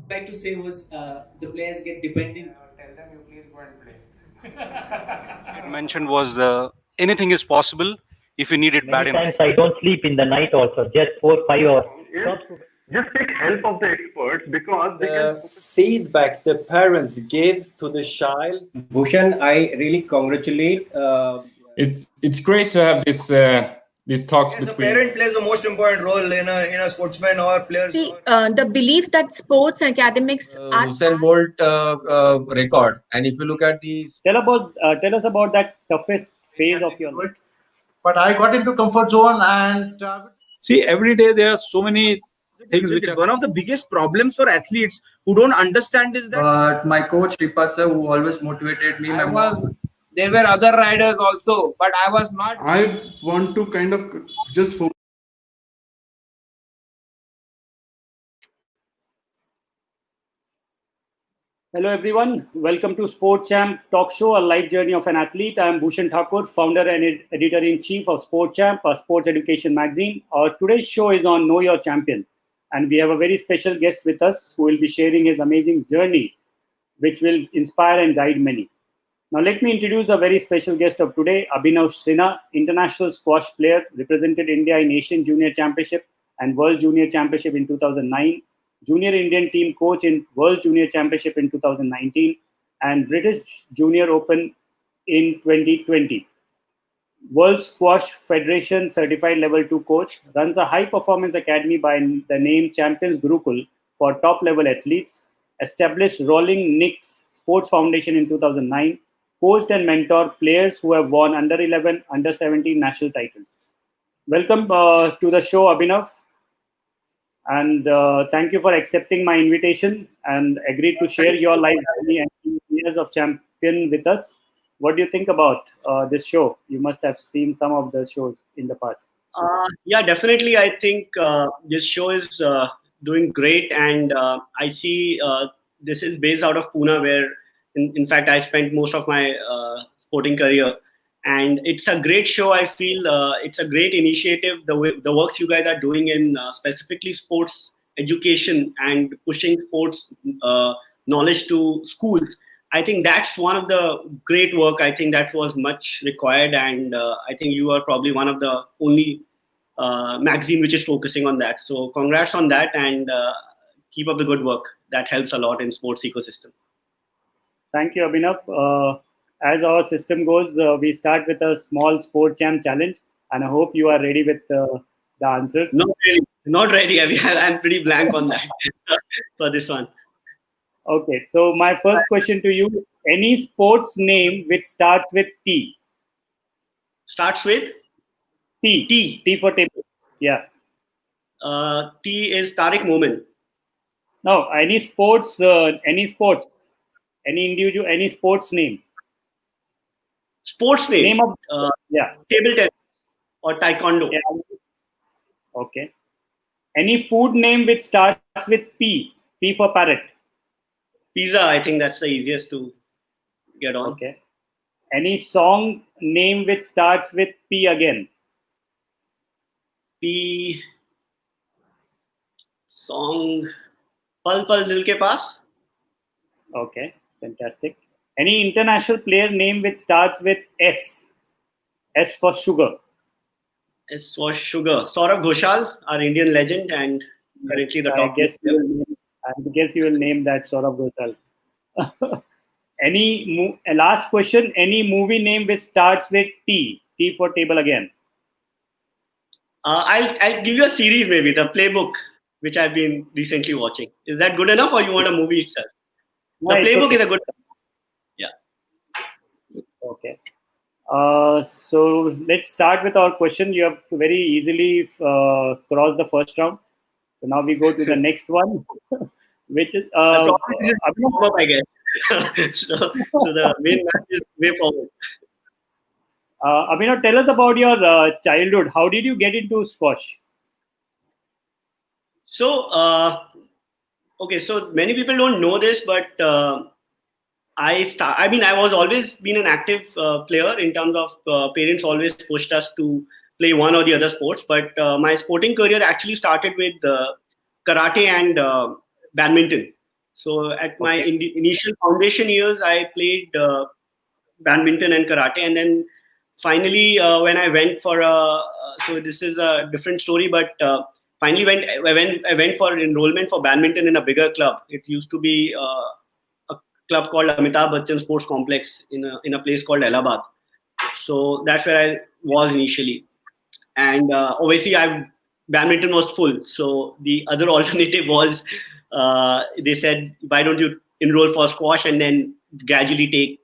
Like to say was the players get dependent. Tell them you please go and play. Mentioned was anything is possible if you need it bad Many enough. times I don't sleep in the night also, just 4-5 hours. Just take help of the experts because they can. Feedback the parents give to the child. Bhushan, I really congratulate. It's great to have these talks Yes, between. the parent plays the most important role in a sportsman or players. See, the belief that sports and academics are Usain Bolt record. And if you look at these, Tell us about that toughest phase of your life. But I got into comfort zone and see, every day there are so many things which are one of the biggest problems for athletes who don't understand is that. But my coach Ripa sir, who always motivated me, there were other riders also, but I was not. I want to kind of just focus. Hello everyone, welcome to Sport Champ Talk Show, a life journey of an athlete. I am Bhushan Thakur, founder and editor-in-chief of Sport Champ, a sports education magazine. Our today's show is on Know Your Champion, and we have a very special guest with us who will be sharing his amazing journey, which will inspire and guide many. Now let me introduce a very special guest of today, Abhinav Sinha, international squash player, represented India in Asian Junior Championship and World Junior Championship in 2009. Junior Indian team coach in World Junior Championship in 2019 and British Junior Open in 2020. World Squash Federation certified level 2 coach, runs a high performance academy by the name Champions Gurukul for top level athletes, established Rolling Nicks Sports Foundation in 2009, coached and mentored players who have won under 11, under 17 national titles. Welcome to the show, Abhinav. And thank you for accepting my invitation and agreed to share your life journey and years of champion with us. What do you think about this show? You must have seen some of the shows in the past. Yeah, definitely. I think this show is doing great, and I see this is based out of Pune, where in fact I spent most of my sporting career. And it's a great show. I feel it's a great initiative. The work you guys are doing in specifically sports education and pushing sports knowledge to schools. I think that's one of the great work. I think that was much required, and I think you are probably one of the only magazine which is focusing on that. So congrats on that, and keep up the good work. That helps a lot in sports ecosystem. Thank you, Abhinav. As our system goes, we start with a small Sport Champ challenge, and I hope you are ready with the answers. Not ready. I'm pretty blank on that for this one. Okay, so my first question to you: any sports name which starts with T? Starts with T. T for table. Yeah. T is Tariq Momin. No, any sports, any individual, any sports name. Sports name of table tennis or taekwondo. Yeah. Okay. Any food name which starts with P? P for parrot. Pizza. I think that's the easiest to get on. Okay. Any song name which starts with P again? P. Song. Pal Pal Dil Ke Paas. Okay. Fantastic. Any international player name which starts with S? S for sugar. S for sugar. Saurabh Ghoshal, our Indian legend, and currently the top. I guess you will name that Saurabh Ghoshal. Last question. Any movie name which starts with T? T for table again. I'll give you a series, maybe The Playbook, which I've been recently watching. Is that good enough, or you want a movie itself? The Playbook is a good. Okay. So let's start with our question. You have very easily crossed the first round. So now we go to the next one, which is I guess. so the main match is way forward. Abhinav, tell us about your childhood. How did you get into squash? So, okay, so many people don't know this, but I was always been an active player in terms of parents always pushed us to play one or the other sports. But my sporting career actually started with karate and badminton. So at my initial foundation years, I played badminton and karate, and then finally when I went for so this is a different story, but finally I went for enrollment for badminton in a bigger club. It used to be a club called Amitabh Bachchan Sports Complex in a place called Allahabad. So that's where I was initially, and obviously badminton was full. So the other alternative was they said, why don't you enroll for squash and then gradually take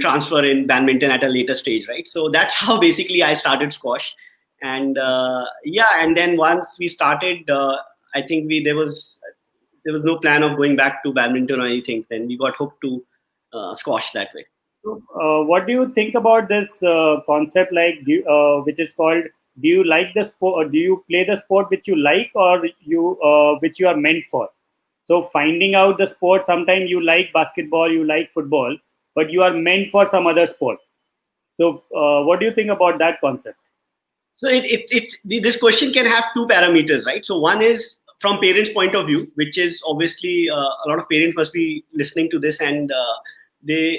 transfer in badminton at a later stage, right? So that's how basically I started squash, and and then once we started, I think there was no plan of going back to badminton or anything. Then we got hooked to squash that way. So, what do you think about this concept, like which is called? Do you like the sport? Or do you play the sport which you like, or which you are meant for? So, finding out the sport. Sometimes you like basketball, you like football, but you are meant for some other sport. So, what do you think about that concept? So, this question can have two parameters, right? So, one is from parents' point of view, which is obviously a lot of parents must be listening to this, and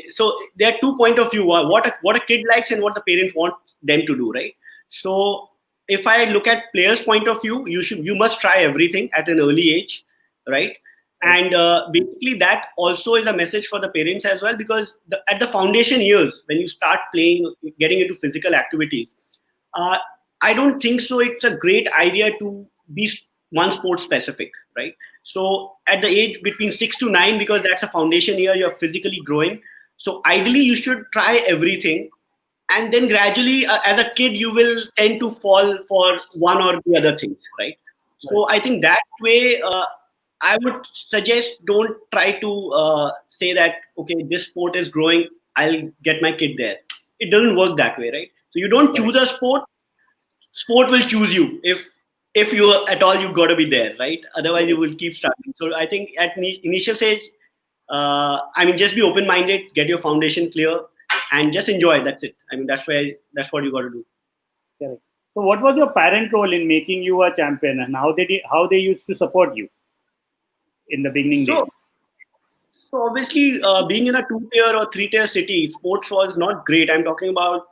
so there are 2 point of view: what a kid likes and what the parent wants them to do, right? So if I look at players' point of view, you must try everything at an early age, right? And basically that also is a message for the parents as well, because at the foundation years, when you start playing, getting into physical activities, I don't think so it's a great idea to be one sport specific, right? So at the age between 6 to 9, because that's a foundation year, you're physically growing. So ideally you should try everything, and then gradually as a kid you will tend to fall for one or the other things, right? So I think that way I would suggest don't try to say that, okay, this sport is growing, I'll get my kid there. It doesn't work that way, right? So you don't choose a sport will choose you. If you at all, you've got to be there, right? Otherwise you will keep struggling. So I think at initial stage, just be open-minded, get your foundation clear, and just enjoy. That's it. That's what you got to do. Correct. So what was your parent role in making you a champion, and how they used to support you in the beginning days? So obviously, being in a 2-tier or 3-tier city, sports was not great. I'm talking about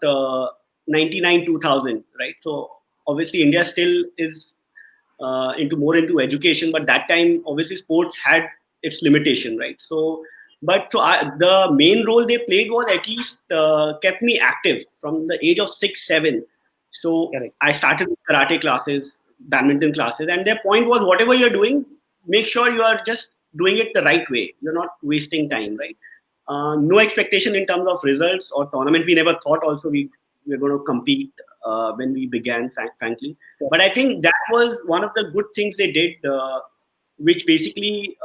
99, 2000, right? So obviously India still is into education, but that time obviously sports had its limitation, right? So the main role they played was at least kept me active from the age of 6, 7. So I started with karate classes, badminton classes, and their point was, whatever you're doing, make sure you are just doing it the right way. You're not wasting time, right? No expectation in terms of results or tournament. We never thought also we were going to compete when we began, frankly. But I think that was one of the good things they did, which basically,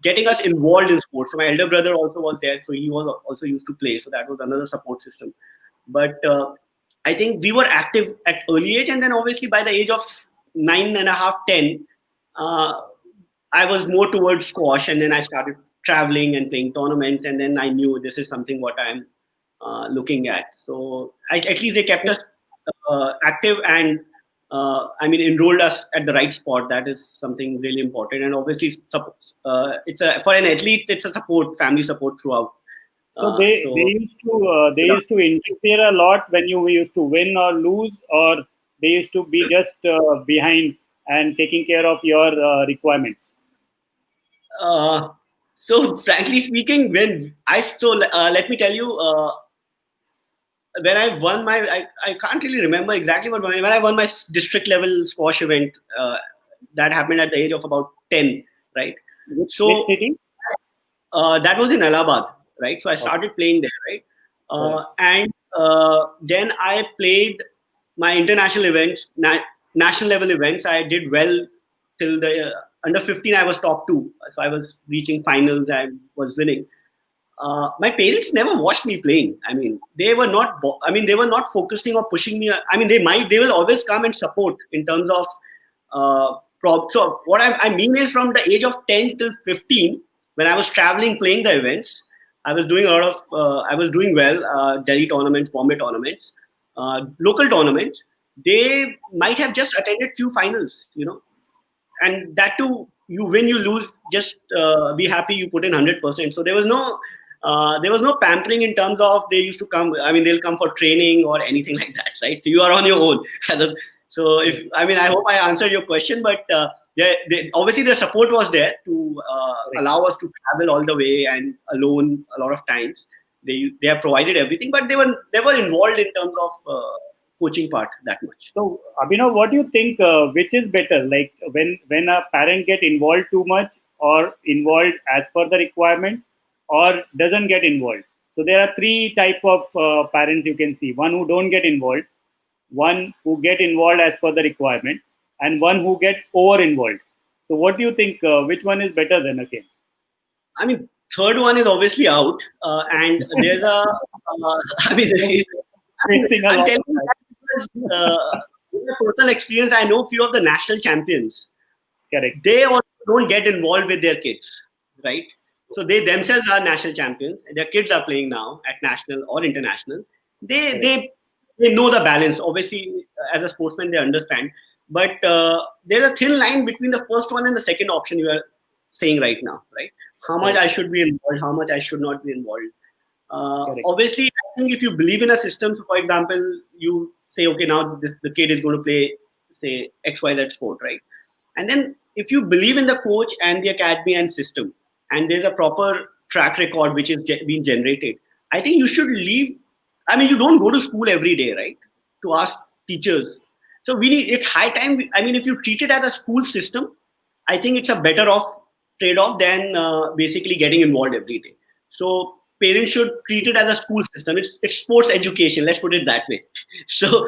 getting us involved in sports. So my elder brother also was there, so he was also used to play. So that was another support system. But I think we were active at early age, and then obviously by the age of 9.5, 10, I was more towards squash, and then I started traveling and playing tournaments, and then I knew this is something what I'm looking at. So at least they kept us active and enrolled us at the right spot. That is something really important, and obviously for an athlete, it's a family support throughout. So they used to interfere a lot when you used to win or lose, or they used to be just behind and taking care of your requirements. So frankly speaking, let me tell you, when I won I can't really remember exactly, but when I won my district level squash event, that happened at the age of about 10, right? Which city? That was in Allahabad, right? So I started playing there, right? And then I played my international events, national level events. I did well till the under 15. I was top 2, so I was reaching finals and was winning. My parents never watched me playing. They were not. They were not focusing or pushing me. They will always come and support in terms of. So what I mean is, from the age of 10 till 15, when I was traveling, playing the events, I was doing a lot of. I was doing well. Delhi tournaments, Bombay tournaments, local tournaments. They might have just attended few finals, and that too you win, you lose, just be happy, you put in 100%. So there was no pampering in terms of they used to come. I mean, they'll come for training or anything like that, right? So you are on your own. So I hope I answered your question, but obviously the support was there to allow us to travel all the way and alone a lot of times. They have provided everything, but they were involved in terms of coaching part that much. So Abhinav, what do you think? Which is better? Like when a parent get involved too much, or involved as per the requirement, or doesn't get involved? So there are three type of parents you can see. One who don't get involved, one who get involved as per the requirement, and one who get over involved. So what do you think? Which one is better than again? I mean, third one is obviously out, and there's a. I'm telling you that because in my personal experience, I know few of the national champions. Correct. They also don't get involved with their kids, right? So they themselves are national champions. Their kids are playing now at national or international. They know the balance. Obviously, as a sportsman, they understand. But there's a thin line between the first one and the second option you are saying right now, right? How much I should be involved, how much I should not be involved. Obviously, I think if you believe in a system, so for example, you say, okay, now the kid is going to play, say, XYZ sport, right? And then if you believe in the coach and the academy and system, and there's a proper track record which is being generated, I think you should leave. I mean, you don't go to school every day, right? To ask teachers. So it's high time. I mean, if you treat it as a school system, I think it's a better off trade-off than basically getting involved every day. So parents should treat it as a school system. It's sports education. Let's put it that way. So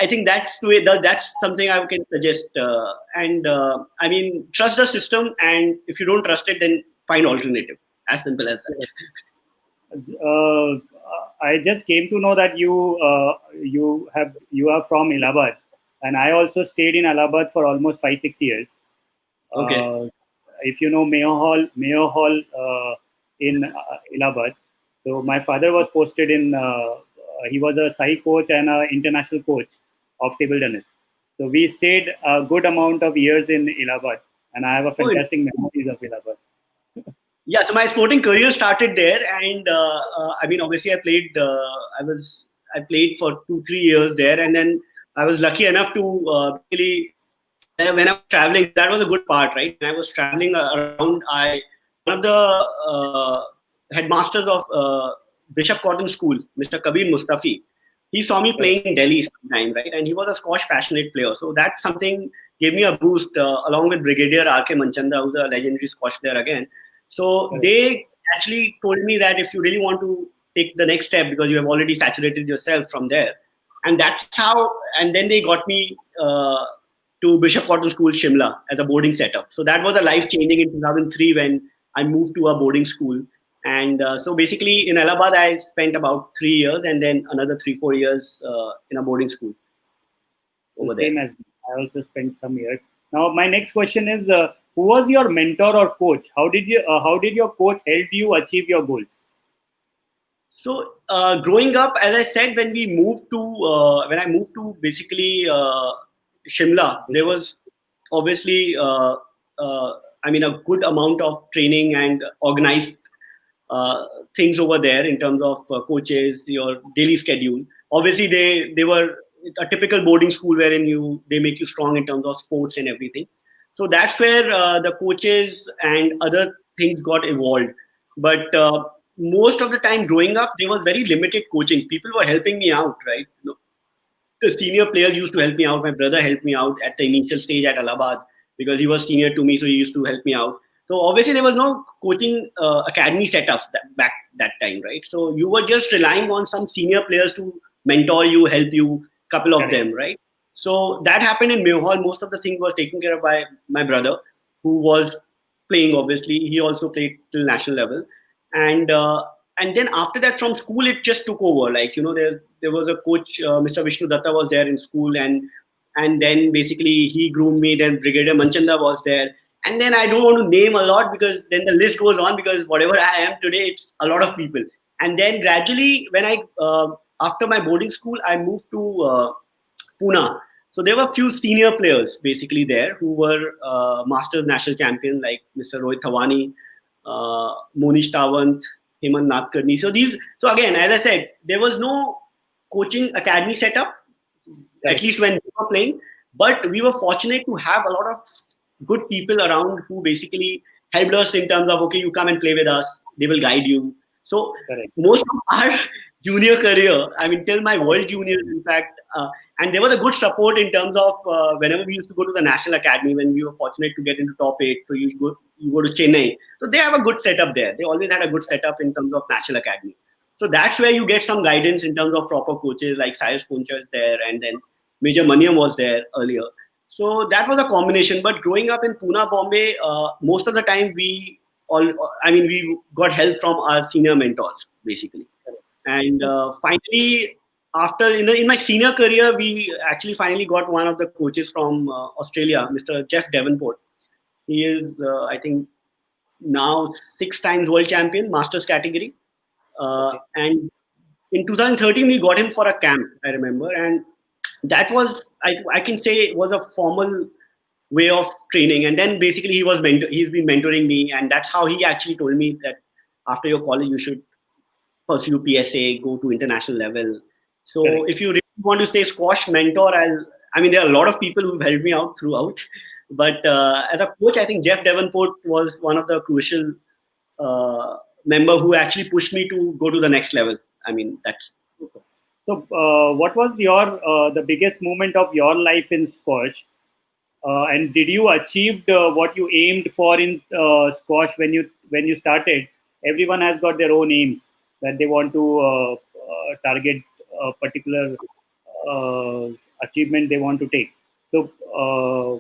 I think that's the way. That's something I can suggest. I mean, trust the system, and if you don't trust it, then find alternative. As simple as that. I just came to know that you are from Allahabad, and I also stayed in Allahabad for almost 5-6 years. Okay. If you know Mayo Hall in Allahabad. So my father was posted in. He was a Sai coach and an international coach of table tennis. So we stayed a good amount of years in Allahabad, and I have a fantastic memories of Allahabad. Yeah, so my sporting career started there, and I mean, obviously, I played. I played for 2-3 years there, and then I was lucky enough to really, when I was traveling, that was a good part, right? When I was traveling around, one of the headmasters of Bishop Cotton School, Mr. Kabir Mustafi, he saw me playing in Delhi sometime, right? And he was a squash passionate player, so that something gave me a boost, along with Brigadier R.K. Manchanda, who's a legendary squash player again. So they actually told me that if you really want to take the next step, because you have already saturated yourself from there, and that's how. And then they got me to Bishop Cotton School, Shimla, as a boarding setup. So that was a life changing in 2003 when I moved to a boarding school. And so basically in Allahabad, I spent about 3 years, and then another 3-4 years in a boarding school over there. Same as me. I also spent some years. Now my next question is, who was your mentor or coach? How did your coach help you achieve your goals? So growing up, as I said, when I moved to basically Shimla, there was obviously I mean, a good amount of training and organized things over there in terms of coaches, your daily schedule. Obviously, they were a typical boarding school wherein they make you strong in terms of sports and everything. So that's where the coaches and other things got evolved. But most of the time growing up, there was very limited coaching. People were helping me out, right? The senior players used to help me out. My brother helped me out at the initial stage at Allahabad because he was senior to me, so he used to help me out. So obviously there was no coaching academy setups back that time, right? So you were just relying on some senior players to mentor you, help you, couple of them, right? So that happened in Mayo Hall. Most of the things was taken care of by my brother, who was playing. Obviously, he also played till national level, and then after that, from school, it just took over. Like, you know, there was a coach, Mr. Vishnu Datta was there in school, and then basically he groomed me. Then Brigadier Manchanda was there, and then I don't want to name a lot because then the list goes on, because whatever I am today, it's a lot of people. And then gradually, when after my boarding school, I moved to Pune So there were a few senior players basically there who were Masters national champion like Mr. Rohit Thawani, Monish Tawant, Hemant Nadkarni. So again, as I said, there was no coaching academy setup, at least when we were playing. But we were fortunate to have a lot of good people around who basically helped us in terms of, okay, you come and play with us, they will guide you. So most of our junior career, I mean, till my world juniors, in fact, and there was a good support in terms of whenever we used to go to the National Academy, when we were fortunate to get into top 8, so you go to Chennai. So they have a good setup there. They always had a good setup in terms of National Academy. So that's where you get some guidance in terms of proper coaches like Cyrus Puncha is there, and then Major Maniam was there earlier. So that was a combination. But growing up in Pune, Bombay, most of the time we got help from our senior mentors basically. And finally, after in my senior career, we actually finally got one of the coaches from Australia, Mr. Jeff Davenport. He is, I think, now 6 times world champion, Masters category. And in 2013, we got him for a camp, I remember. And that was, I can say, was a formal way of training. And then basically he's been mentoring me. And that's how he actually told me that after your college, you should pursue PSA, go to international level. So if you really want to say squash mentor, there are a lot of people who've helped me out throughout. But as a coach, I think Jeff Davenport was one of the crucial member who actually pushed me to go to the next level. That's. So, what was the biggest moment of your life in squash? And did you achieve what you aimed for in squash when you started? Everyone has got their own aims that they want to target a particular achievement they want to take. So,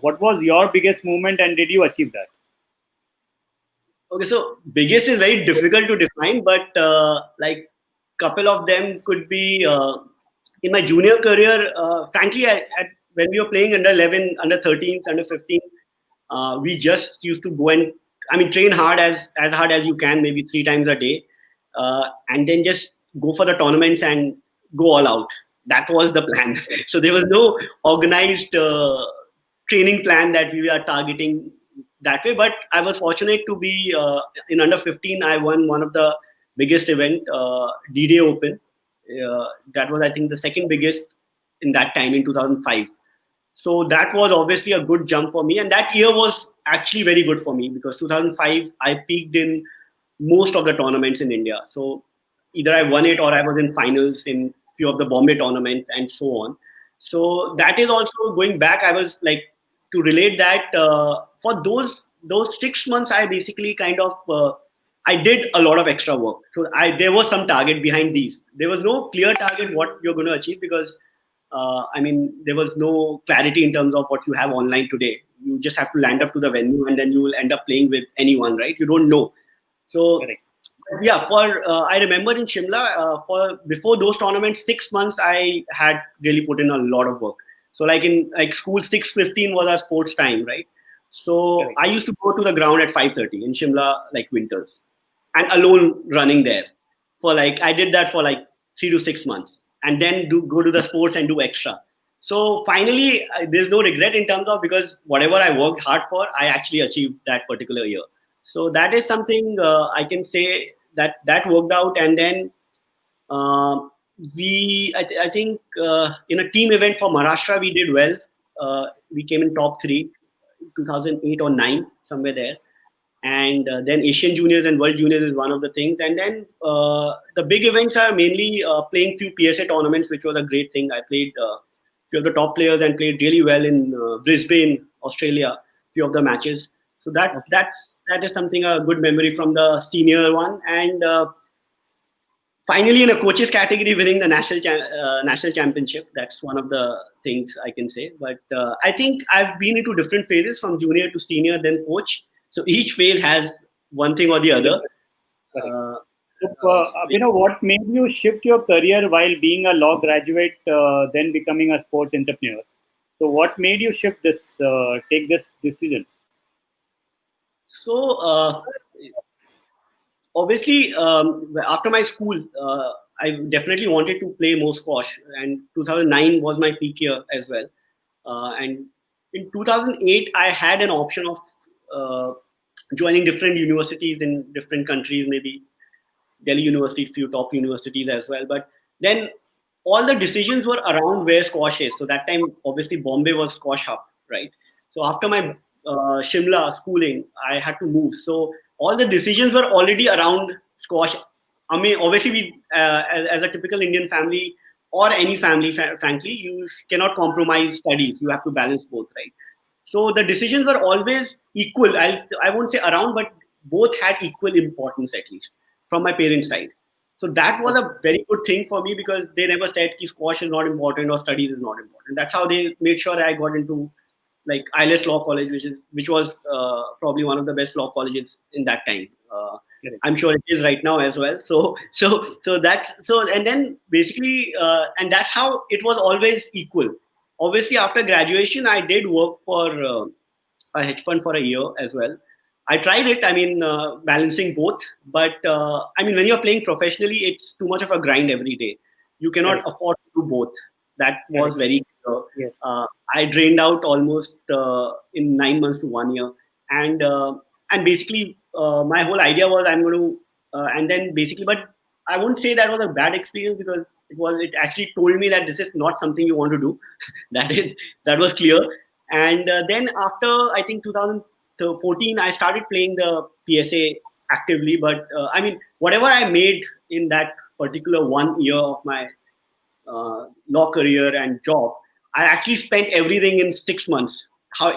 what was your biggest moment, and did you achieve that? Okay, so biggest is very difficult to define, but like couple of them could be in my junior career. Frankly, when we were playing under 11, under 13, under 15, we just used to go and train hard as hard as you can, maybe 3 times a day, and then just go for the tournaments and go all out. That was the plan. So there was no organized training plan that we are targeting that way. But I was fortunate to be in under 15. I won one of the biggest event, D-Day Open. That was, I think, the second biggest in that time in 2005. So that was obviously a good jump for me. And that year was actually very good for me because 2005, I peaked in most of the tournaments in India. So either I won it or I was in finals in few of the Bombay tournaments and so on. So that is also going back. I was like, to relate that for those 6 months, I basically kind of, I did a lot of extra work. So there was some target behind these. There was no clear target what you're going to achieve because, there was no clarity in terms of what you have online today. You just have to land up to the venue and then you will end up playing with anyone, right? You don't know. So, yeah, I remember in Shimla, before those tournaments, 6 months, I had really put in a lot of work. So like in school, 6:15 was our sports time, right? So I used to go to the ground at 5:30 in Shimla, like winters, and alone running there. I did that for 3 to 6 months, and then go to the sports and do extra. So finally, there's no regret in terms of because whatever I worked hard for, I actually achieved that particular year. So that is something I can say that worked out, and then. I think in a team event for Maharashtra, we did well. We came in top 3, 2008 or 9, somewhere there. And then Asian Juniors and World Juniors is one of the things. And then the big events are mainly playing few PSA tournaments, which was a great thing. I played few of the top players and played really well in Brisbane, Australia, few of the matches. So that is something, a good memory from the senior one. And finally, in a coaches category, winning the national championship. That's one of the things I can say. But I think I've been into different phases from junior to senior, then coach. So each phase has one thing or the other. What made you shift your career while being a law graduate, then becoming a sports entrepreneur? So what made you shift take this decision? So, obviously, after my school, I definitely wanted to play more squash, and 2009 was my peak year as well. And in 2008, I had an option of joining different universities in different countries, maybe Delhi University, few top universities as well. But then all the decisions were around where squash is. So that time, obviously, Bombay was squash hub, right? So after my Shimla schooling, I had to move. So all the decisions were already around squash. I mean, obviously, as a typical Indian family or any family, frankly, you cannot compromise studies. You have to balance both, right? So the decisions were always equal. I won't say around, but both had equal importance, at least from my parents' side. So that was a very good thing for me, because they never said ki squash is not important or studies is not important. That's how they made sure I got into like ILS Law College, which was probably one of the best law colleges in that time. I'm sure it is right now as well. And then basically, and that's how it was always equal. Obviously, after graduation, I did work for a hedge fund for a year as well. I tried it. I mean, balancing both. But I mean, when you're playing professionally, it's too much of a grind every day. You cannot afford to do both. That was very clear. Yes. I drained out almost in 9 months to 1 year, and basically my whole idea was I'm going to, and then basically, but I won't say that was a bad experience, because it actually told me that this is not something you want to do. that was clear. And then after I think 2014, I started playing the PSA actively. But I mean, whatever I made in that particular 1 year of my law career and job, I actually spent everything in 6 months.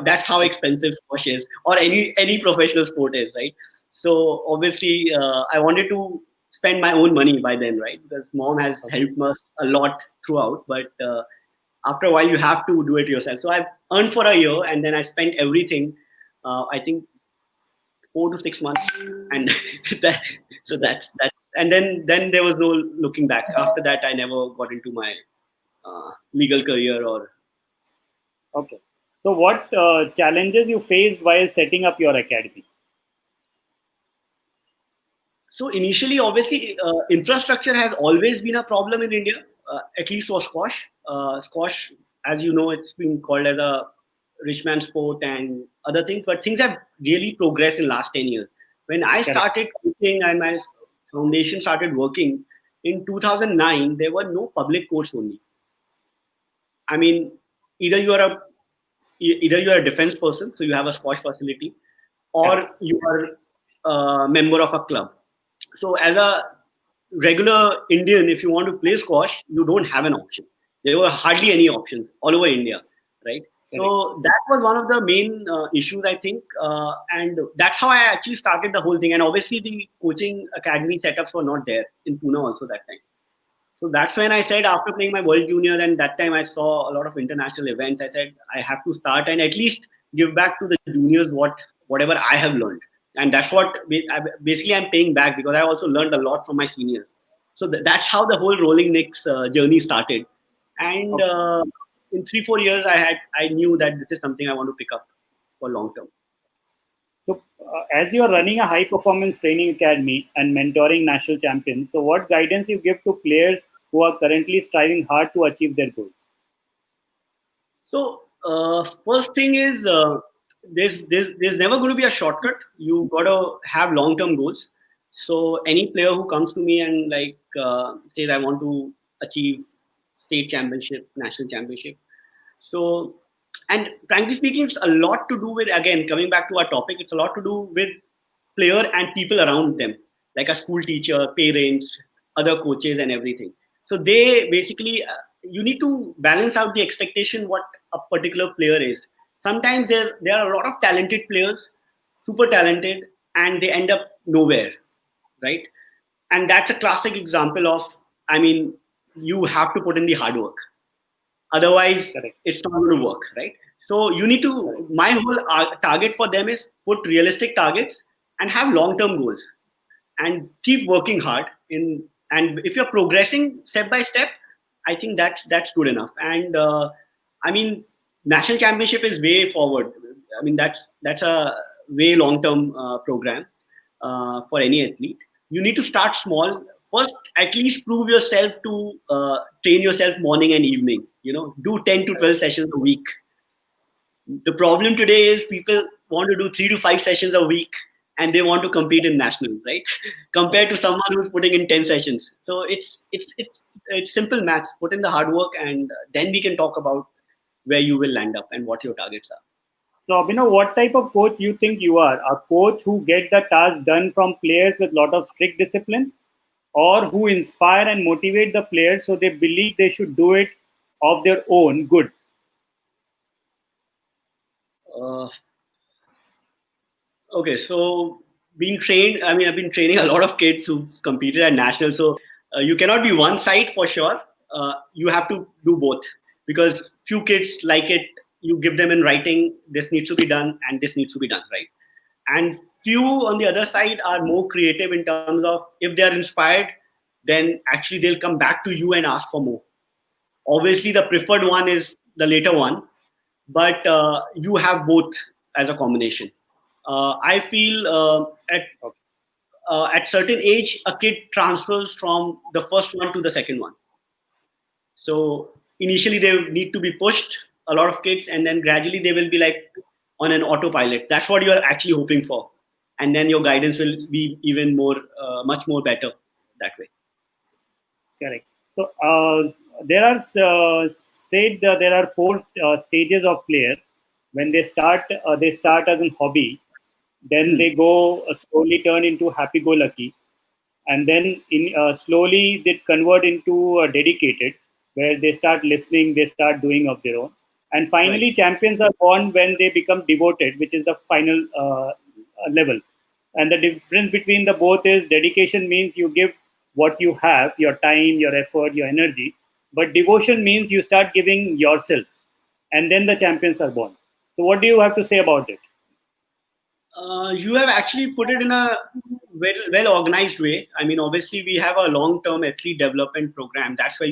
That's how expensive squash is, or any professional sport is, right? So obviously, I wanted to spend my own money by then, right? Because mom has helped us a lot throughout, but after a while, you have to do it yourself. So I earned for a year, and then I spent everything. I think 4 to 6 months, and that's and then there was no looking back. After that, I never got into my legal career or. Okay. So what challenges you faced while setting up your academy? So initially, obviously, infrastructure has always been a problem in India, at least for squash. Squash, as you know, it's been called as a rich man sport and other things, but things have really progressed in last 10 years. When I started coaching and my foundation started working in 2009, there were no public courts only. I mean, either you are a defense person, so you have a squash facility, or you are a member of a club. So as a regular Indian, if you want to play squash, you don't have an option. There were hardly any options all over India, right? So that was one of the main issues, I think. And that's how I actually started the whole thing. And obviously the coaching academy setups were not there in Pune also that time. So that's when I said, after playing my World Junior, and that time I saw a lot of international events, I said, I have to start and at least give back to the juniors whatever I have learned. And that's what basically I'm paying back, because I also learned a lot from my seniors. So that's how the whole Rolling Knicks journey started. And in 3-4 years, I knew that this is something I want to pick up for long term. So, as you are running a high-performance training academy and mentoring national champions, so what guidance you give to players who are currently striving hard to achieve their goals? So, first thing is, there's never going to be a shortcut. You got to have long-term goals. So, any player who comes to me and says, I want to achieve state championship, national championship. So, and frankly speaking, it's a lot to do with, again, coming back to our topic, it's a lot to do with player and people around them, like a school teacher, parents, other coaches and everything. So they basically, you need to balance out the expectation what a particular player is. Sometimes there are a lot of talented players, super talented, and they end up nowhere, right? And that's a classic example of, I mean, you have to put in the hard work. Otherwise, it's not going to work, right? So you need to, my whole target for them is put realistic targets and have long-term goals and keep working hard. And if you're progressing step by step, I think that's good enough. And I mean, national championship is way forward. I mean, that's a way long-term program for any athlete. You need to start small. First, at least prove yourself to train yourself morning and evening. Do 10 to 12 sessions a week. The problem today is people want to do 3 to 5 sessions a week and they want to compete in nationals, right? Compared to someone who's putting in 10 sessions. So it's simple maths. Put in the hard work, and then we can talk about where you will land up and what your targets are. So, Abhinav, what type of coach you think you are? A coach who get the task done from players with lot of strict discipline, or who inspire and motivate the players so they believe they should do it of their own good? Okay, so being trained, I mean, I've been training a lot of kids who competed at national. So you cannot be one side for sure. You have to do both, because few kids like it. You give them in writing, this needs to be done and this needs to be done, right? And few on the other side are more creative in terms of, if they are inspired, then actually they'll come back to you and ask for more. Obviously, the preferred one is the later one, but you have both as a combination. I feel at certain age, a kid transfers from the first one to the second one. So initially they need to be pushed, a lot of kids, and then gradually they will be like on an autopilot. That's what you're actually hoping for. And then your guidance will be even more, much more better that way. Correct. So there are said there are 4 stages of players. When they start as a hobby, then they go slowly turn into happy-go-lucky, and then slowly they convert into dedicated, where they start listening, they start doing of their own, and finally champions are born when they become devoted, which is the final level. And the difference between the both is, dedication means you give what you have, your time, your effort, your energy, but devotion means you start giving yourself, and then the champions are born. So what do you have to say about it? You have actually put it in a well organized way. I mean, obviously we have a long-term athlete development program. That's where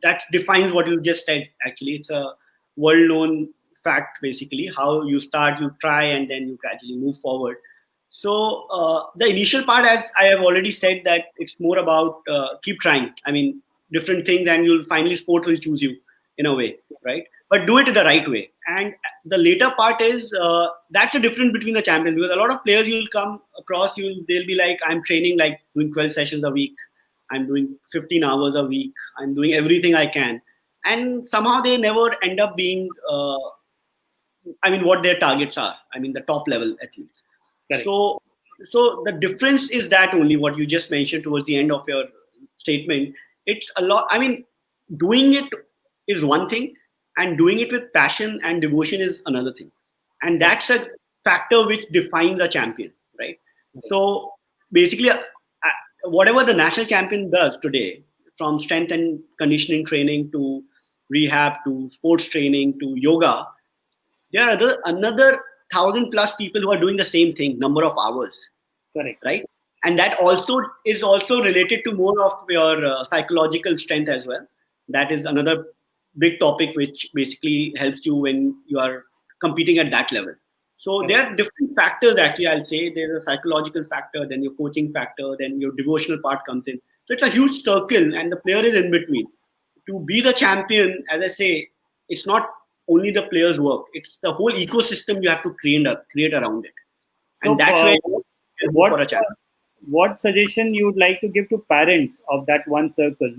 that defines what you just said. Actually, it's a world-known fact, basically, how you start, you try, and then you gradually move forward. So the initial part, as I have already said, that it's more about keep trying. I mean, different things, and you'll finally sport will choose you in a way, right? But do it the right way. And the later part is that's the difference between the champions, because a lot of players you'll come across, they'll be like, I'm training like doing 12 sessions a week, I'm doing 15 hours a week, I'm doing everything I can, and somehow they never end up being what their targets are. I mean, the top level athletes. Correct. So the difference is that only what you just mentioned towards the end of your statement. It's a lot. I mean, doing it is one thing, and doing it with passion and devotion is another thing. And that's a factor which defines a champion, right? So basically, whatever the national champion does today, from strength and conditioning training to rehab to sports training to yoga, there are another 1,000+ people who are doing the same thing, number of hours. Correct. Right? And that also is also related to more of your psychological strength as well. That is another big topic which basically helps you when you are competing at that level. So there are different factors, actually. I'll say there's a psychological factor, then your coaching factor, then your devotional part comes in. So it's a huge circle, and the player is in between. To be the champion, as I say, it's not only the player's work, it's the whole ecosystem you have to create around it. And so, that's where for a champion. What suggestion you would like to give to parents of that one circle,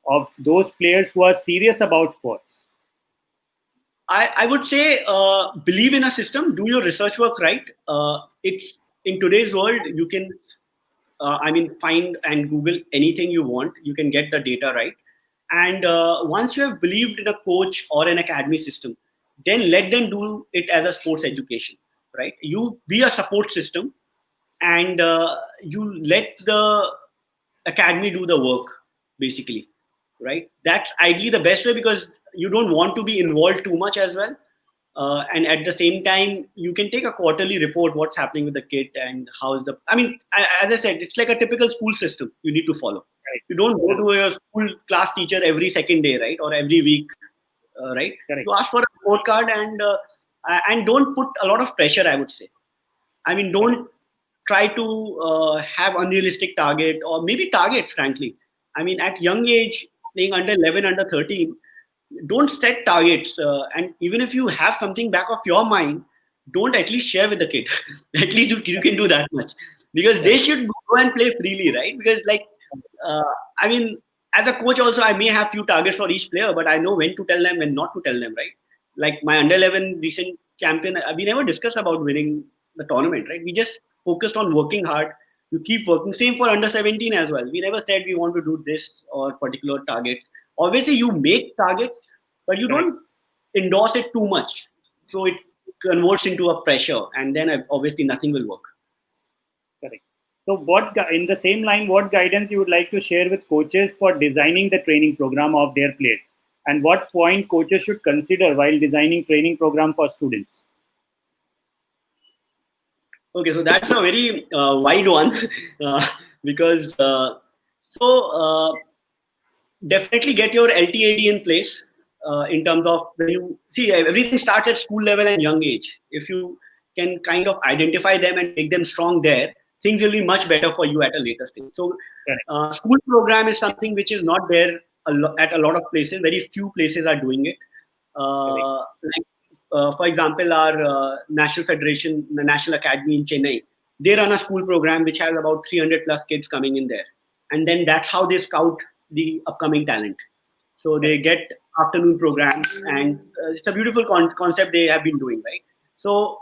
of those players who are serious about sports? I would say believe in a system, do your research work right. It's in today's world, you can find and Google anything you want. You can get the data right. And once you have believed in a coach or an academy system, then let them do it as a sports education, right? You be a support system, and you let the academy do the work, basically, right? That's ideally the best way, because you don't want to be involved too much as well. And at the same time, you can take a quarterly report, what's happening with the kid and how's as I said, it's like a typical school system you need to follow. Right. You don't go to your school class teacher every second day, right? Or every week, right? Correct. You ask for a report card, and don't put a lot of pressure, I would say. I mean, don't try to have unrealistic target, or maybe targets, frankly. I mean, at young age, playing under 11, under 13, don't set targets. And even if you have something back of your mind, don't at least share with the kid. At least you can do that much, because they should go and play freely, right? Because I mean, as a coach also, I may have few targets for each player, but I know when to tell them, when not to tell them, right? Like my under 11 recent champion, we never discussed about winning the tournament, right? We just focused on working hard. You keep working. Same for under 17 as well. We never said we want to do this or particular targets. Obviously, you make targets, but you don't endorse it too much. So it converts into a pressure, and then obviously nothing will work. Correct. So in the same line, what guidance you would like to share with coaches for designing the training program of their players? And what point coaches should consider while designing training program for students? Okay, so that's a very wide one because definitely get your LTAD in place in terms of when you see everything starts at school level and young age. If you can kind of identify them and make them strong there, things will be much better for you at a later stage. So school program is something which is not there at a lot of places. Very few places are doing it. For example, our National Federation, the National Academy in Chennai, they run a school program which has about 300 plus kids coming in there. And then that's how they scout the upcoming talent. So they get afternoon programs, and it's a beautiful concept they have been doing, right? So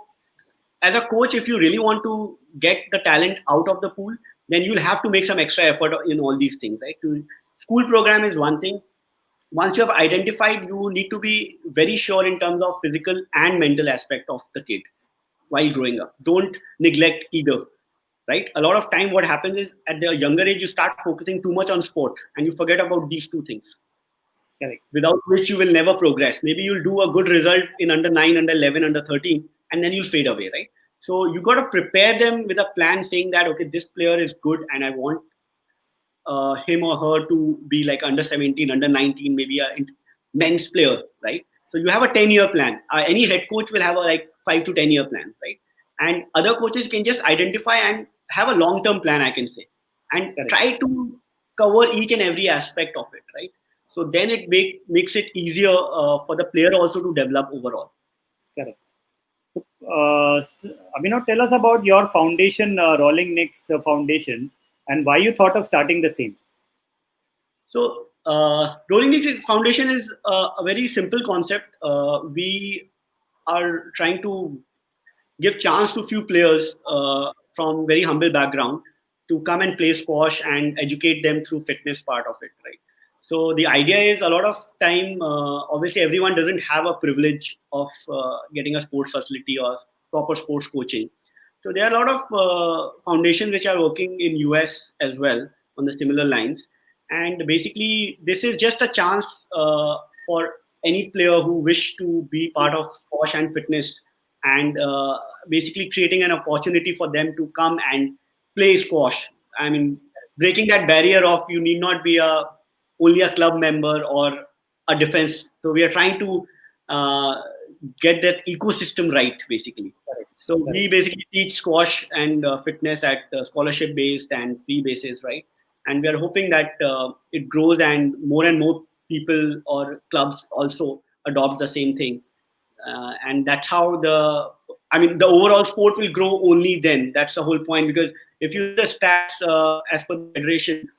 as a coach, if you really want to get the talent out of the pool, then you'll have to make some extra effort in all these things, right? School program is one thing. Once you have identified, you need to be very sure in terms of physical and mental aspect of the kid while growing up. Don't neglect either, right? A lot of time what happens is at the younger age, you start focusing too much on sport and you forget about these two things. Correct. Without which you will never progress. Maybe you'll do a good result in under 9, under 11, under 13, and then you'll fade away, right? So you got to prepare them with a plan saying that, okay, this player is good and I want him or her to be like under 17, under 19, maybe a men's player, right? So you have a 10-year plan. Any head coach will have a 5 to 10-year plan, right? And other coaches can just identify and have a long-term plan, I can say, and try to cover each and every aspect of it, right? So then it makes it easier for the player also to develop overall. Correct. Abhinav, tell us about your foundation, Rolling Nicks Foundation, and why you thought of starting the same. So Rolling Nicks Foundation is a very simple concept. We are trying to give chance to few players from very humble background to come and play squash and educate them through fitness part of it, right? So the idea is a lot of time, obviously everyone doesn't have a privilege of getting a sports facility or proper sports coaching. So there are a lot of foundations which are working in US as well on the similar lines. And basically this is just a chance for any player who wish to be part of squash and fitness, and basically creating an opportunity for them to come and play squash. I mean, breaking that barrier of you need not be only a club member or a defense. So we are trying to get that ecosystem right, basically. So we basically teach squash and fitness at scholarship based and free basis, right? And we are hoping that it grows and more people or clubs also adopt the same thing. And that's how the overall sport will grow only then. That's the whole point, because if you the stats as per the federation,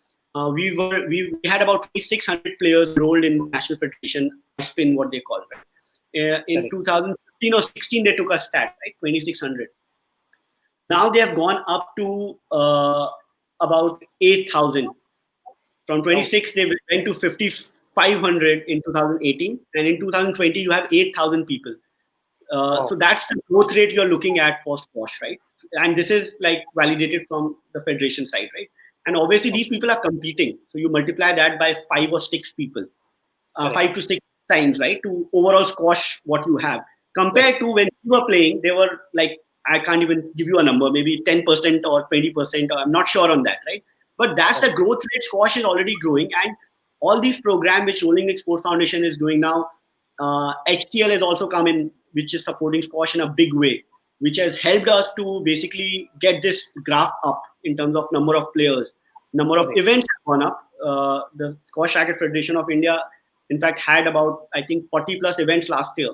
we had about 2,600 players enrolled in the National Federation spin, what they call, right? In 2015 or 16 they took a stat, right? 2,600. Now they have gone up to about 8,000. From 26 they went to 5,500 in 2018, and in 2020 you have 8,000 people. So that's the growth rate you're looking at for squash, right? And this is validated from the federation side, right? And obviously these people are competing. So you multiply that by 5 or 6 people, 5 to 6 times, right? To overall squash what you have. Compared to when you were playing, they were I can't even give you a number, maybe 10% or 20%, or I'm not sure on that, right? But that's the growth rate. Squash is already growing, and all these programs which Rolling Nicks Sports Foundation is doing now, HCL has also come in, which is supporting squash in a big way, which has helped us to basically get this graph up in terms of number of players, number of events have gone up. The Squash Racket Federation of India in fact, had about, I think, 40 plus events last year.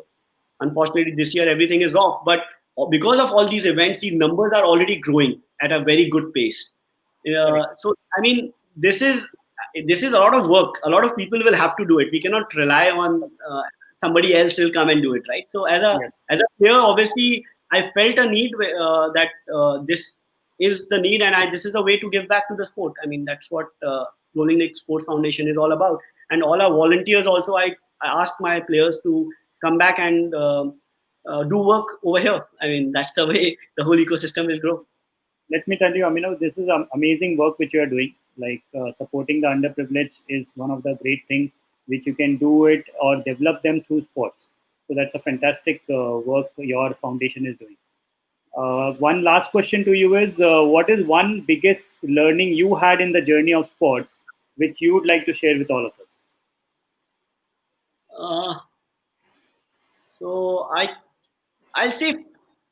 Unfortunately, this year everything is off. But because of all these events, these numbers are already growing at a very good pace. So, I mean, this is a lot of work. A lot of people will have to do it. We cannot rely on somebody else will come and do it, right? So, as a player, obviously, I felt a need that this is the need, and this is the way to give back to the sport. I mean, that's what Rolling Lake Sports Foundation is all about. And all our volunteers also, I asked my players to come back and do work over here. I mean, that's the way the whole ecosystem will grow. Let me tell you, Abhinav, this is amazing work which you are doing. Like supporting the underprivileged is one of the great things which you can do it or develop them through sports. So that's a fantastic work your foundation is doing. One last question to you is, what is one biggest learning you had in the journey of sports, which you would like to share with all of us? So I'll say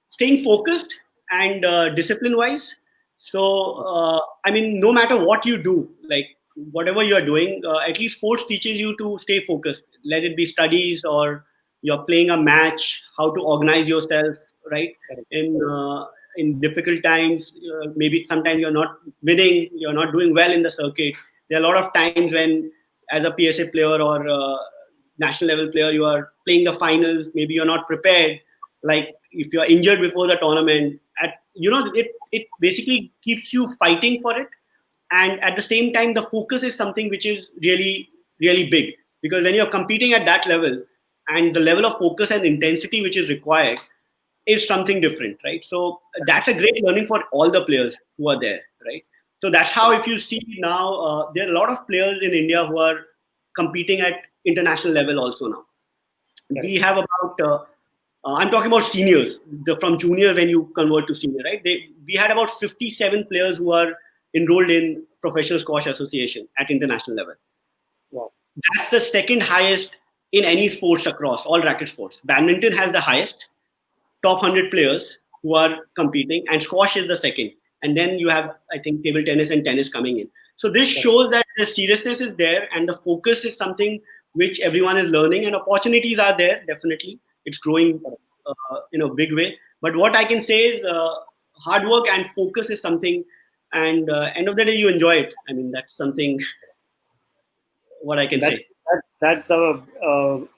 staying focused and discipline wise. So I mean, no matter what you do, like whatever you are doing, at least sports teaches you to stay focused. Let it be studies or you're playing a match, how to organize yourself, right? In difficult times, maybe sometimes you're not winning, you're not doing well in the circuit. There are a lot of times when, as a PSA player or national level player, you are playing the finals, maybe you're not prepared. Like if you're injured before the tournament, it basically keeps you fighting for it. And at the same time, the focus is something which is really, really big, because when you're competing at that level, and the level of focus and intensity which is required is something different, right? So that's a great learning for all the players who are there, right? So that's how, if you see now, there are a lot of players in India who are competing at international level also now. We have about, I'm talking about seniors, from junior when you convert to senior, right? We had about 57 players who are enrolled in Professional Squash Association at international level. Wow. That's the second highest in any sports across all racket sports. Badminton has the highest, top 100 players who are competing, and squash is the second. And then you have, I think, table tennis and tennis coming in. So this shows that the seriousness is there and the focus is something which everyone is learning, and opportunities are there, definitely. It's growing in a big way. But what I can say is hard work and focus is something, and end of the day, you enjoy it. I mean, that's something what I can say. That's the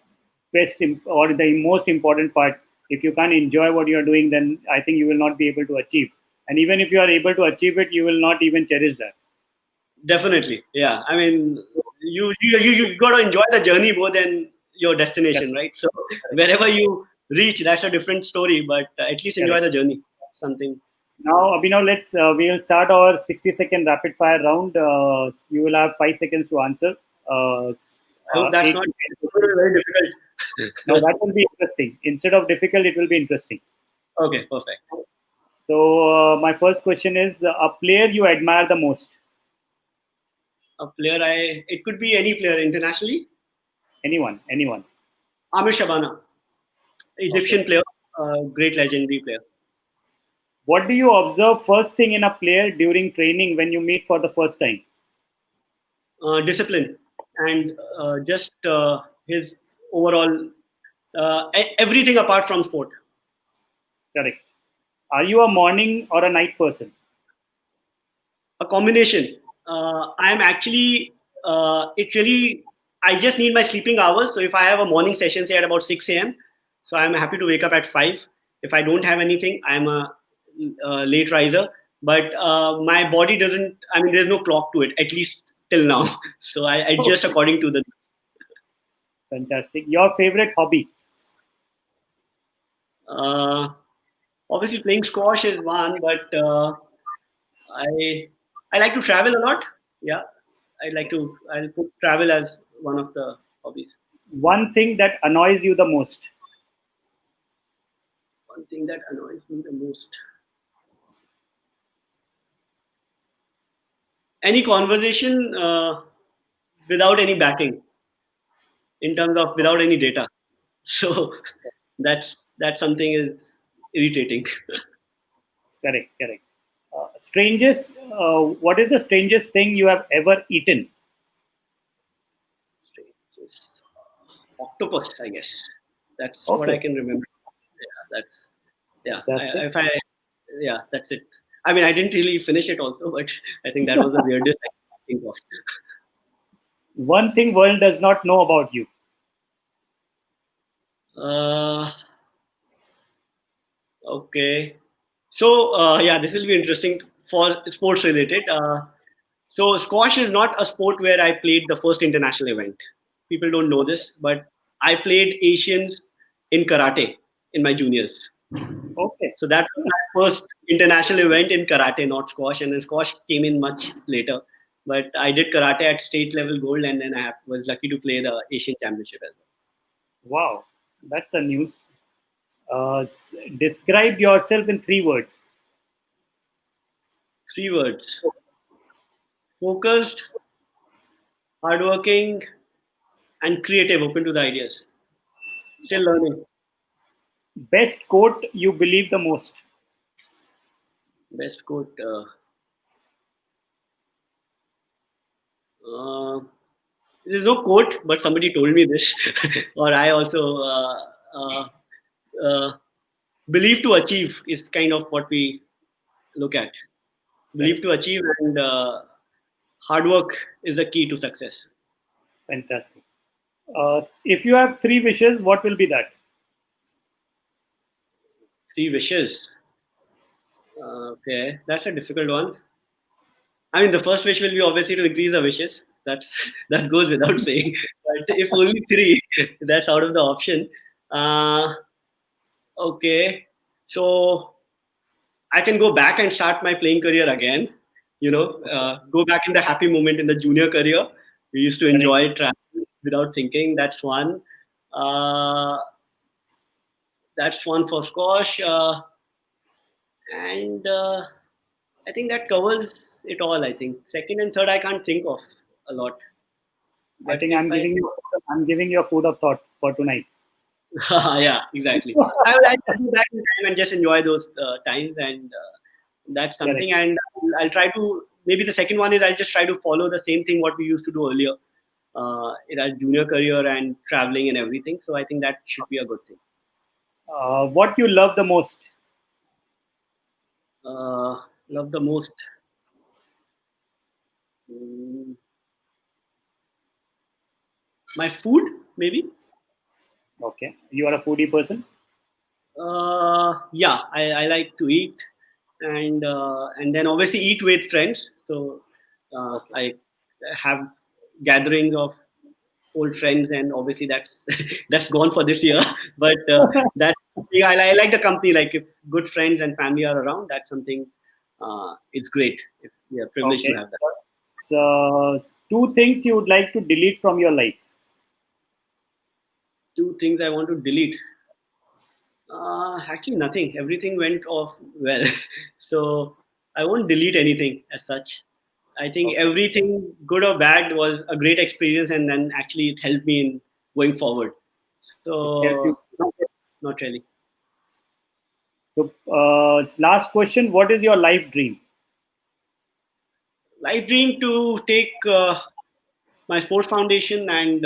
best or the most important part. If you can't enjoy what you're doing, then I think you will not be able to achieve. And even if you are able to achieve it, you will not even cherish that. Definitely, yeah. I mean, you got to enjoy the journey more than your destination, right? So wherever you reach, that's a different story. But at least enjoy the journey. Something. Now, Abhinav, we will start our 60-second rapid fire round. You will have 5 seconds to answer. I hope that's not very difficult. No, that will be interesting. Instead of difficult, it will be interesting. Okay, perfect. So my first question is, a player you admire the most? A player, it could be any player internationally. Anyone. Amir Shabana, Egyptian player, great legendary player. What do you observe first thing in a player during training when you meet for the first time? Discipline and just his overall everything apart from sport. Correct. Are you a morning or a night person? A combination. I am actually, I just need my sleeping hours. So if I have a morning session, say at about 6 a.m., so I'm happy to wake up at 5. If I don't have anything, I'm a late riser. But my body doesn't, I mean, there's no clock to it, at least till now. So I adjust according to the. Fantastic. Your favorite hobby? Obviously, playing squash is one, but I like to travel a lot. Yeah, I'll put travel as one of the hobbies. One thing that annoys you the most? One thing that annoys me the most. Any conversation without any backing, in terms of without any data. So that's something is irritating. Correct. Strangest. What is the strangest thing you have ever eaten? Strangest. Octopus, I guess. That's what I can remember. That's it. I mean, I didn't really finish it also, but I think that was the weirdest I can think of. One thing world does not know about you. Okay. So, this will be interesting for sports related. So, squash is not a sport where I played the first international event. People don't know this, but I played Asians in karate in my juniors. Okay. So that was my first international event in karate, not squash. And then squash came in much later. But I did karate at state level gold, and then I was lucky to play the Asian Championship as well. Wow, that's a news. Describe yourself in 3 words. 3 words: focused, hardworking, and creative, open to the ideas. Still learning. Best quote you believe the most. Best quote. There's no quote, but somebody told me this, or I also believe to achieve is kind of what we look at. Believe to achieve, and hard work is the key to success. Fantastic. If you have 3 wishes, what will be that? 3 wishes. Okay, that's a difficult one. I mean, the first wish will be obviously to increase the wishes. That goes without saying. But if only 3, that's out of the option. Okay, so I can go back and start my playing career again. Go back in the happy moment in the junior career. We used to enjoy traveling without thinking. That's one. That's one for squash. And I think that covers it all. I think second and third I can't think of a lot. I think I'm giving you a food of thought for tonight. Yeah, exactly. I would like to go back in time and just enjoy those times, and that's something. And I'll try to, maybe the second one is I'll just try to follow the same thing what we used to do earlier in our junior career and traveling and everything. So I think that should be a good thing. What you love the most? Love the most. My food, maybe. Okay, you are a foodie person. Yeah, I like to eat, and then obviously eat with friends. So I have gatherings of old friends, and obviously that's that's gone for this year. But I like the company. Like if good friends and family are around, that's something. It's great if we are privileged to have that. So 2 things you would like to delete from your life. 2 things I want to delete. Actually, nothing. Everything went off well, so I won't delete anything as such. I think everything, good or bad, was a great experience, and then actually it helped me in going forward. So, not really. So, last question: what is your life dream? Life dream to take my sports foundation, and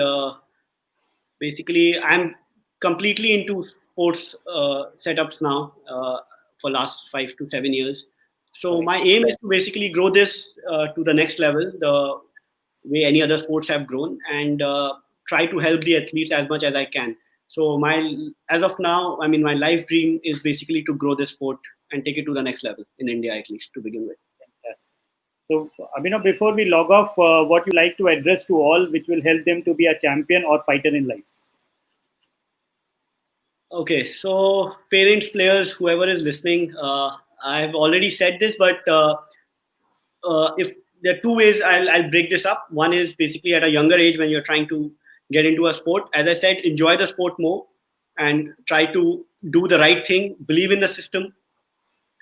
basically I'm completely into sports setups now for last 5 to 7 years. So my aim is to basically grow this to the next level, the way any other sports have grown, and try to help the athletes as much as I can. So as of now, I mean, my life dream is basically to grow this sport and take it to the next level in India, at least to begin with. So, Abhinav, before we log off, what you like to address to all, which will help them to be a champion or fighter in life? Okay, so parents, players, whoever is listening, I have already said this, but if there are 2 ways I'll break this up. One is basically at a younger age when you're trying to get into a sport. As I said, enjoy the sport more and try to do the right thing, believe in the system,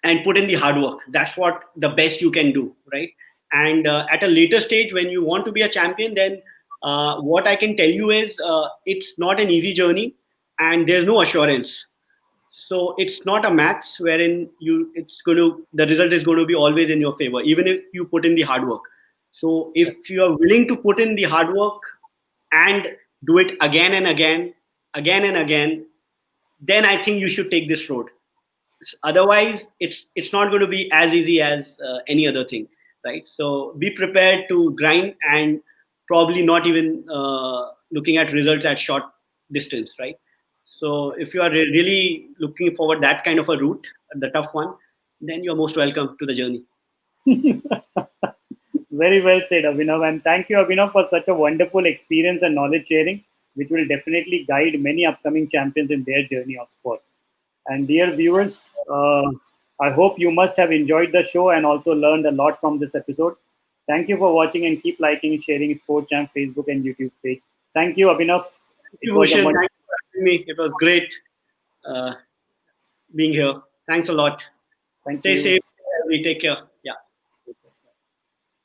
and put in the hard work. That's what the best you can do, right? And at a later stage, when you want to be a champion, then what I can tell you is it's not an easy journey, and there's no assurance. So it's not a maths wherein the result is going to be always in your favor, even if you put in the hard work. So if you are willing to put in the hard work and do it again and again, then I think you should take this road. Otherwise, it's not going to be as easy as any other thing, right? So be prepared to grind and probably not even looking at results at short distance, right? So if you are really looking forward that kind of a route, the tough one, then you're most welcome to the journey. Very well said, Abhinav. And thank you, Abhinav, for such a wonderful experience and knowledge sharing, which will definitely guide many upcoming champions in their journey of sports. And dear viewers, I hope you must have enjoyed the show and also learned a lot from this episode. Thank you for watching and keep liking and sharing Sports Champ Facebook and YouTube page. Thank you, Abhinav. Thank you, Bhushan. Thank you for having me. It was great being here. Thanks a lot. Thank Stay you. safe. Take care.